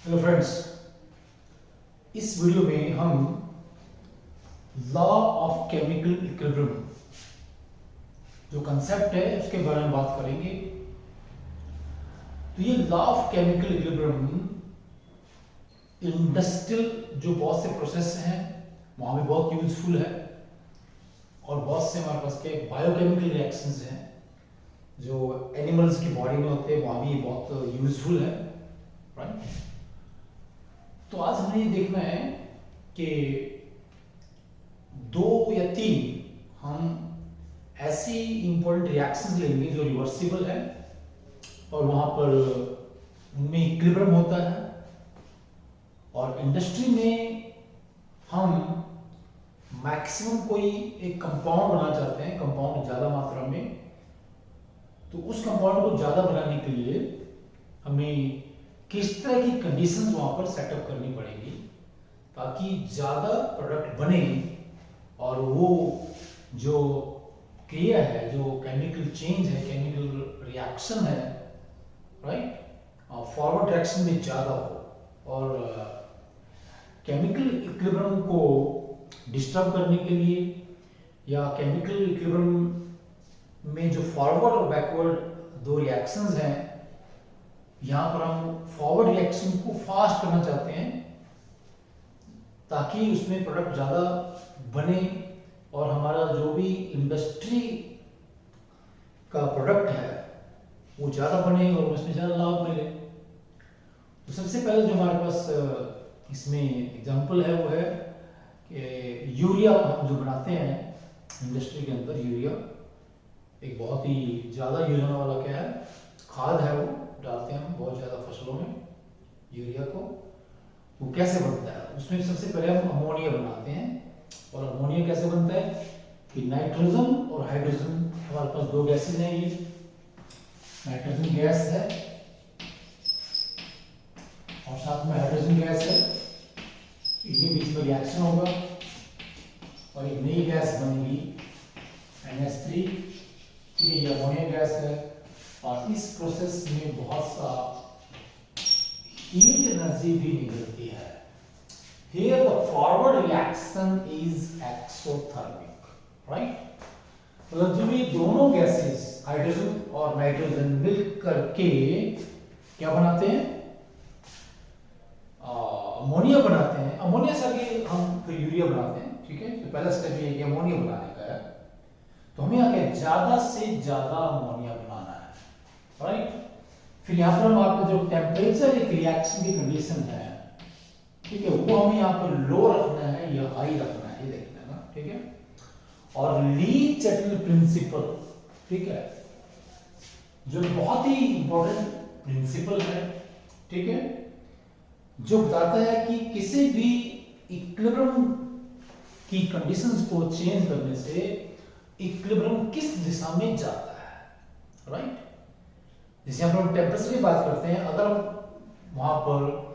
Hello friends, इस video में हम लॉ ऑफ केमिकल इक्विलिब्रियम जो कंसेप्ट है उसके बारे में बात करेंगे। तो ये law of chemical equilibrium industrial जो बहुत से प्रोसेस हैं वहां भी बहुत यूजफुल है, और बहुत से हमारे पास के बायोकेमिकल रिएक्शंस हैं जो एनिमल्स की बॉडी में होते हैं, वहां भी बहुत यूजफुल है, राइट। तो आज हमें ये देखना है कि 2 या 3 हम ऐसी इंपॉर्टेंट रिएक्शंस लेंगे जो रिवर्सिबल है और वहां पर उनमें इक्विलिब्रियम होता है, और इंडस्ट्री में हम मैक्सिमम कोई एक कंपाउंड बनाना चाहते हैं, कंपाउंड ज्यादा मात्रा में। तो उस कंपाउंड को ज्यादा बनाने के लिए हमें किस तरह की कंडीशंस वहां पर सेटअप करनी पड़ेगी ताकि ज्यादा प्रोडक्ट बने, और वो जो क्रिया है, जो केमिकल चेंज है, केमिकल रिएक्शन है, राइट, फॉरवर्ड डायरेक्शन में ज्यादा हो। और केमिकल इक्विलिब्रियम को डिस्टर्ब करने के लिए या केमिकल इक्विलिब्रियम में जो फॉरवर्ड और बैकवर्ड 2 रिएक्शंस हैं, यहां पर हम फॉरवर्ड रिएक्शन को फास्ट करना चाहते हैं ताकि उसमें प्रोडक्ट ज्यादा बने और हमारा जो भी इंडस्ट्री का प्रोडक्ट है वो ज्यादा बने और उसमें ज्यादा लाभ मिले। तो सबसे पहले जो हमारे पास इसमें एग्जांपल है वो है कि यूरिया हम जो बनाते हैं इंडस्ट्री के अंदर, यूरिया एक बहुत ही ज्यादा यूज होने वाला क्या है, खाद है, वो डालते हैं हम बहुत ज्यादा फसलों में यूरिया को। वो कैसे बनता है, उसमें सबसे पहले हम अमोनिया बनाते हैं, और अमोनिया कैसे बनता है कि नाइट्रोजन और हाइड्रोजन, हमारे पास 2 गैसेज हैं, ये नाइट्रोजन गैस है और साथ में हाइड्रोजन गैस है। इनके बीच में रिएक्शन होगा और एक नई गैस बनेगी NH3, ठीक है, ये अमोनिया गैस है। और इस प्रोसेस में बहुत सा हीट एनर्जी भी निकलती है। Here the forward reaction is exothermic, right? मतलब जब ये दोनों गैसेस हाइड्रोजन और नाइट्रोजन मिल करके क्या बनाते हैं, अमोनिया बनाते हैं। अमोनिया से आगे हम फिर यूरिया बनाते हैं, ठीक है। तो पहला स्टेप ये है कि अमोनिया बनाने का है, तो हमें आगे ज्यादा से ज्यादा अमोनिया बनाना है, राइट। फिर यहाँ पर हम आपको जो टेम्परेचर एक रिएक्शन की कंडीशन है, ठीक है, वो हमें यहाँ पर लो रखना है या हाई रखना है, ये देखना है ना, ठीक है। और ली चैटल प्रिंसिपल, ठीक है, जो बहुत ही इंपॉर्टेंट प्रिंसिपल है, ठीक है, जो बताता है कि किसी भी इक्विलिब्रियम की कंडीशंस को चेंज करने से इक्विलिब्रियम किस दिशा में जाता है, राइट। जैसे हम लोग टेम्परेचर की बात करते हैं, अगर हम वहां पर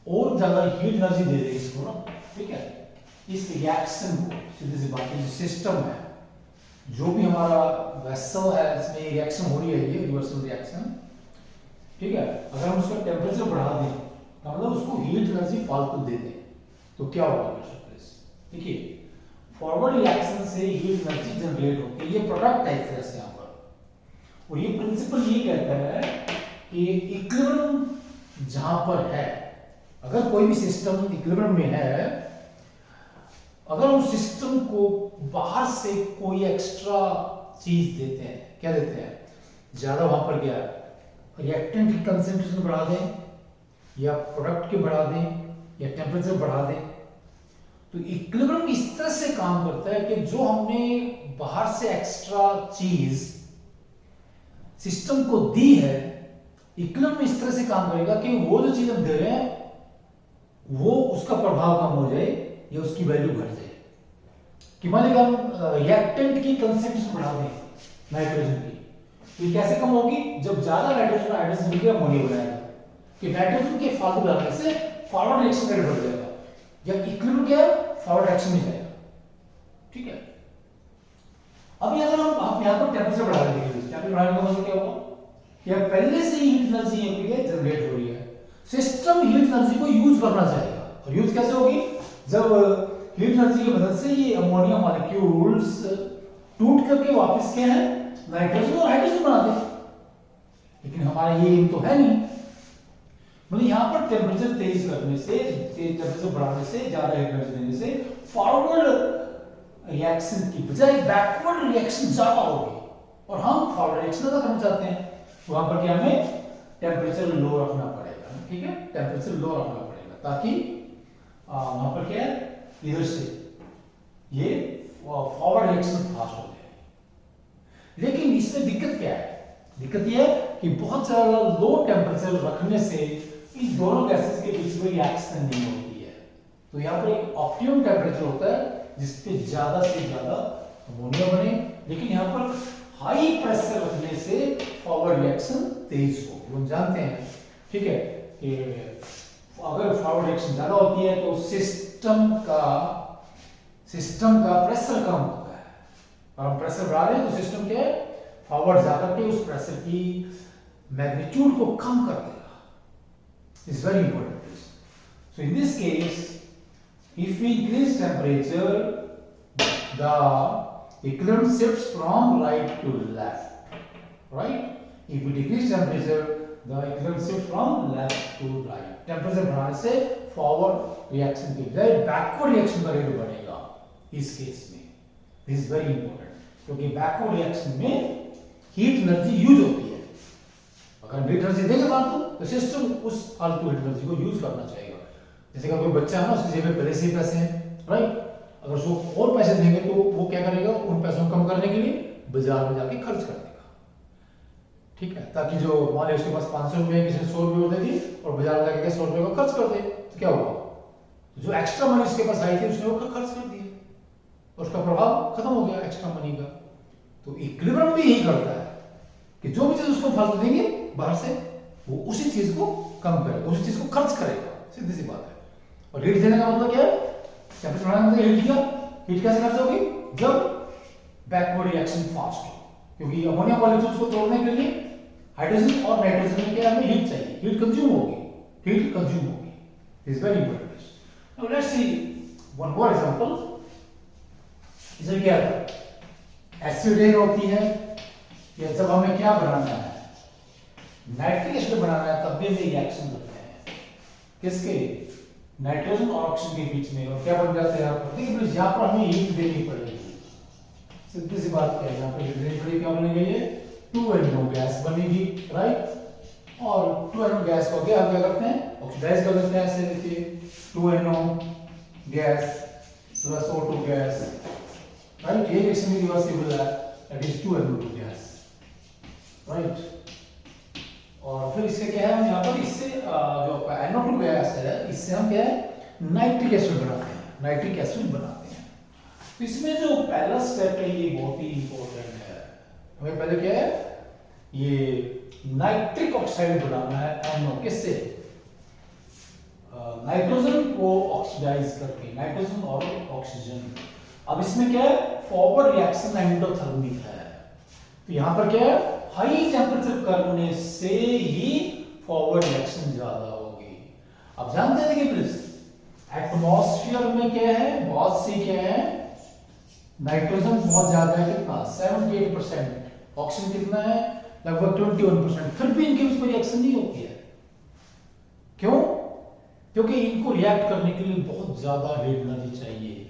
और ज्यादा हीट एनर्जी दे दें इसको ना, ठीक है, इस रिएक्शन को, सीधी सी बात है, जो सिस्टम है, जो भी हमारा वेसल है, इसमें रिएक्शन हो रही है, ये रिवर्सल रिएक्शन, ठीक है, अगर हम उसका टेम्परेचर बढ़ा दें तो मतलब उसको हीट एनर्जी फालतू दे दें तो क्या होगा, देखिए फॉरवर्ड रिएक्शन से हीट एनर्जी जनरेट होती है, ये प्रोडक्ट है एक तरह से यहाँ पर। और ये प्रिंसिपल ये कहता है कि इक्विलिब्रियम जहां पर है, अगर कोई भी सिस्टम इक्विलिब्रियम में है, अगर उस सिस्टम को बाहर से कोई एक्स्ट्रा चीज देते हैं, क्या देते हैं, ज्यादा वहां पर क्या रिएक्टेंट की कंसेंट्रेशन बढ़ा दें या प्रोडक्ट के बढ़ा दें या टेम्परेचर बढ़ा दें, तो इक्विलिब्रियम इस तरह से काम करता है कि जो हमने बाहर से एक्स्ट्रा चीज सिस्टम को दी है, इक्विलिब्रियम इस तरह से काम करेगा कि वो जो चीज हम दे रहे हैं वो उसका प्रभाव कम हो जाए या उसकी वैल्यू घट जाए। कि मान लीजिए हम रिएक्टेंट की कंसेंट्रेशन बढ़ा दें नाइट्रोजन की, तो कैसे कम होगी, जब ज्यादा नाइट्रोजन हाइड्रोजन मिलकर अमोनिया बनाएगा, कि नाइट्रोजन के फालतू डालने से फॉरवर्ड रिएक्शन रेट बढ़ जाएगा, या इक्विलिब्रियम क्या है, फॉरवर्ड रिएक्शन में जाएगा, ठीक है। अभी अगर हम यहां पर टेम्परेचर बढ़ा देंगे, टेम्परेचर बढ़ाने का मतलब क्या होगा, या पहले से ही हीट एनर्जी जनरेट हो रही है, सिस्टम हीट एनर्जी को यूज करना चाहेगा, और यूज कैसे होगी, जब हीट एनर्जी की मदद से ये अमोनिया मॉलिक्यूल्स टूट करके वापस क्या है, नाइट्रोजन और हाइड्रोजन बनाते हैं। लेकिन हमारा ये एम तो है नहीं, मतलब यहाँ पर टेम्परेचर तेज करने से, टेम्परेचर बढ़ाने से, ज्यादा हीट एनर्जी देने से फॉरवर्ड रिएक्शन की बजाय बैकवर्ड रिएक्शन ज्यादा होगी, और हम फॉरवर्ड रिएक्शन ज्यादा करना चाहते हैं। तो वहां पर क्या हमें टेम्परेचर लो रखना पड़ेगा, ठीक है, टेम्परेचर लो रखना पड़ेगा, ताकि वहां पर क्या है, इधर से ये फॉरवर्ड रिएक्शन फास्ट हो जाए। लेकिन इसमें दिक्कत क्या है, दिक्कत यह है कि बहुत ज्यादा लो टेम्परेचर रखने से इन दोनों गैसेस के बीच में रिएक्शन नहीं होती है। तो यहाँ पर एक ऑप्टिमम टेम्परेचर होता है जिसपे ज्यादा से ज्यादा अमोनिया बने, लेकिन यहाँ पर हाई प्रेशर रखने से फॉरवर्ड रिएक्शन तेज हो। हम जानते हैं, ठीक है, कि अगर फॉरवर्ड रिएक्शन ज्यादा होती है तो सिस्टम का प्रेशर कम होता है, और हम प्रेशर बढ़ा रहे हैं तो सिस्टम के फॉरवर्ड जाकर के उस प्रेशर की मैग्नीट्यूड को कम कर देगा। It's very important. So in this case, if we increase temperature, the equilibrium shifts from right to left, right? If we decrease temperature, the equilibrium shifts from left to right. Temperature बढ़ाने से forward reaction की बजाय backward reaction का rate बढ़ेगा इस case में। This is very important, क्योंकि backward reaction में heat energy यूज होती है। अगर हीट एनर्जी देंगे फालतू तो सिस्टम उस फालतू हीट एनर्जी को यूज करना चाहेगा। जैसे कि कोई बच्चा है ना, उसकी जेब में पहले से ही पैसे हैं, राइट, अगर उसको और पैसे देंगे तो वो क्या करेगा, उन पैसों को कम करने के लिए बाजार में जाके खर्च कर देगा, ठीक है, ताकि जो मान लीजिए उसके पास 500 रुपए किसी ने 100 रुपये दे दी और बाजार में जाके 100 रुपये को खर्च कर दे, तो क्या हुआ, जो एक्स्ट्रा मनी उसके पास आई थी उसने वो खर्च कर दिया और उसका प्रभाव खत्म हो गया एक्स्ट्रा मनी का। तो इक्विलिब्रियम भी यही करता है कि जो भी चीज उसको फालतू देंगे बाहर से, वो उसी चीज को कम करेगा, उसी चीज को खर्च करेगा, सीधी सी बात है। और हीट देने का मतलब क्या है, टेम्परेचर बढ़ाने का मतलब हीट दिया। हीट कैसे खर्च होगी, जब बैकवर्ड रिएक्शन फास्ट हो, क्योंकि अमोनिया मॉलिक्यूल्स को तोड़ने के लिए हाइड्रोजन और नाइट्रोजन में क्या हमें हीट चाहिए, हीट कंज्यूम होगी, हीट कंज्यूम होगी। This is very important. Now let's see one more example. इसमें क्या है, एसिड रेन होती है, या जब हमें क्या बनाना है, नाइट्रिक एसिड बनाना है, तब भी हम रिएक्शन करते हैं किसके, नाइट्रोजन और ऑक्सीजन के बीच में, और क्या बन जाता है यहाँ पर, देखिए यहाँ पर हमें हीट देनी पड़ेगी, सीधी सी बात क्या है, यहाँ पर हीट देनी पड़ेगी, क्या बनेगी, ये 2NO गैस बनेगी, राइट, और 2NO गैस को क्या करते हैं, ऑक्सीडाइज कर देते हैं, ऐसे देखिए 2NO gas plus O2 gas, right, ये रिएक्शन रिवर्सिबल है, that is 2NO2 gas, right. और फिर इससे क्या है, हम यहाँ पर इससे जो NO2 गैस है, इससे हम क्या है, नाइट्रिक एसिड बनाते हैं, नाइट्रिक एसिड बनाते हैं। तो इसमें जो पहला स्टेप है ये बहुत ही इंपॉर्टेंट है। हमें पहले क्या है, ये नाइट्रिक ऑक्साइड बनाना है, NO किससे, नाइट्रोजन को ऑक्सीडाइज करके, नाइट्रोजन और ऑक्सीजन। अब इसमें क्या है, फॉरवर्ड रिएक्शन एंडोथर्मिक है, तो यहाँ पर क्या है, हाई टेम्परेचर करने से ही फॉरवर्ड रिएक्शन ज्यादा होगी। अब जानते हैं कि प्लीज एटमॉस्फेयर में क्या है, बहुत सी क्या है, नाइट्रोजन बहुत ज्यादा है, कितना 78%, ऑक्सीजन कितना है, लगभग 21%, फिर भी इनके बीच में रिएक्शन नहीं होती है। क्यों, क्योंकि इनको रिएक्ट करने के लिए बहुत ज्यादा हीट एनर्जी चाहिए,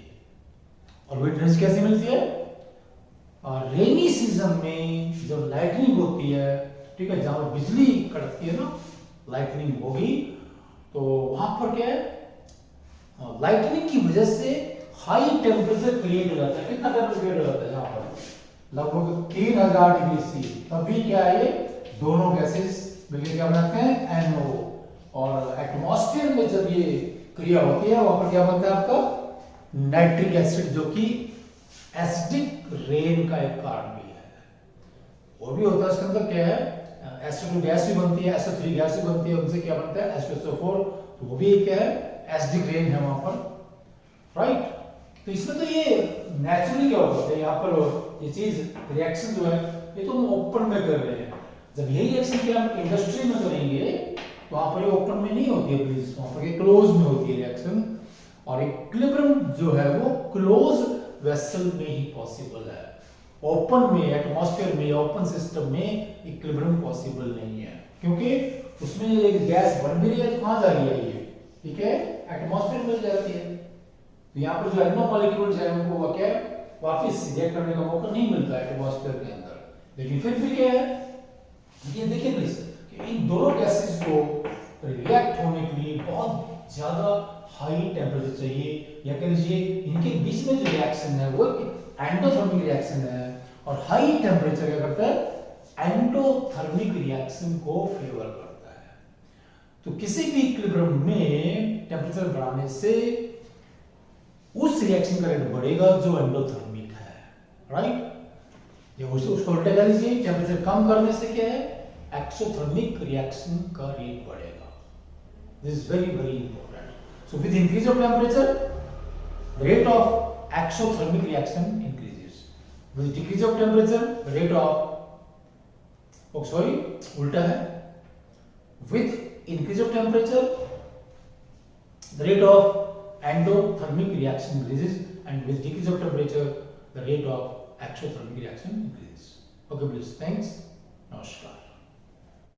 और हीट एनर्जी कैसे मिलती है, रेनी सीजन में जब लाइटनिंग होती है, ठीक है, जहां बिजली कड़कती है ना, लाइटनिंग होगी, तो वहां पर क्या है, लाइटनिंग की वजह से हाई टेम्परेचर क्रिएट हो जाता है। कितना टेम्परेचर क्रिएट हो जाता है, यहाँ पर लगभग 3000 डिग्री सी। तभी क्या है, ये दोनों गैसेस मिलकर क्या बनाते हैं, NO, और एटमॉस्फेयर में जब ये क्रिया होती है, वहां पर क्या बनता है आपका नाइट्रिक एसिड, जो कि एसिडिक रेन का एक कारण भी है। और भी होता है इसके अंदर क्या है, SO2 गैस भी बनती है, SO3 गैस भी बनती है, उनसे क्या बनता है H2SO4, तो वो भी क्या है, एसिडिक रेन है वहां पर, राइट। तो इसमें तो ये नेचुरली क्या होता है, यहाँ पर ये चीज रिएक्शन जो है, ये तो हम ओपन में कर रहे हैं। जब यही रिएक्शन क्या हम इंडस्ट्री में करेंगे तो वहां पर ये ओपन में नहीं होती है प्लीज, वहां पर ये क्लोज में होती है रिएक्शन। और इक्विलिब्रियम जो है वो क्लोज वेसल में ही पॉसिबल है, ओपन में एटमॉस्फेयर में ओपन सिस्टम में इक्विलिब्रियम पॉसिबल नहीं है, क्योंकि उसमें एक गैस बन भी रही है तो कहां जा रही है ये, ठीक है, एटमॉस्फेयर में जाती है। तो यहाँ पर जो एग्नो मॉलिक्यूल्स है उनको क्या वापस रिएक्ट करने का मौका नहीं मिलता है एटमॉस्फेयर के अंदर, लेकिन फिर भी क्या है, ये देखिए प्लीज कि इन दोनों गैसेस को रिएक्ट होने के लिए बहुत ज्यादा हाई टेम्परेचर चाहिए, या कह लीजिए इनके बीच में जो रिएक्शन है वो एंडोथर्मिक रिएक्शन है, और हाई टेम्परेचर क्या करता है, एंडोथर्मिक रिएक्शन को फेवर करता है। तो किसी भी इक्विलिब्रियम में टेम्परेचर बढ़ाने से उस रिएक्शन का रेट बढ़ेगा जो एंडोथर्मिक है, राइट। ये उसको उल्टा कर लीजिए, टेम्परेचर कम करने से क्या है, एक्सोथर्मिक रिएक्शन का रेट बढ़ेगा। This is very very important. So with increase of temperature the rate of exothermic reaction increases, with decrease of temperature the rate of उल्टा है, with increase of temperature the rate of endothermic reaction increases, and with decrease of temperature the rate of exothermic reaction increases. Okay please, thanks, namaskar.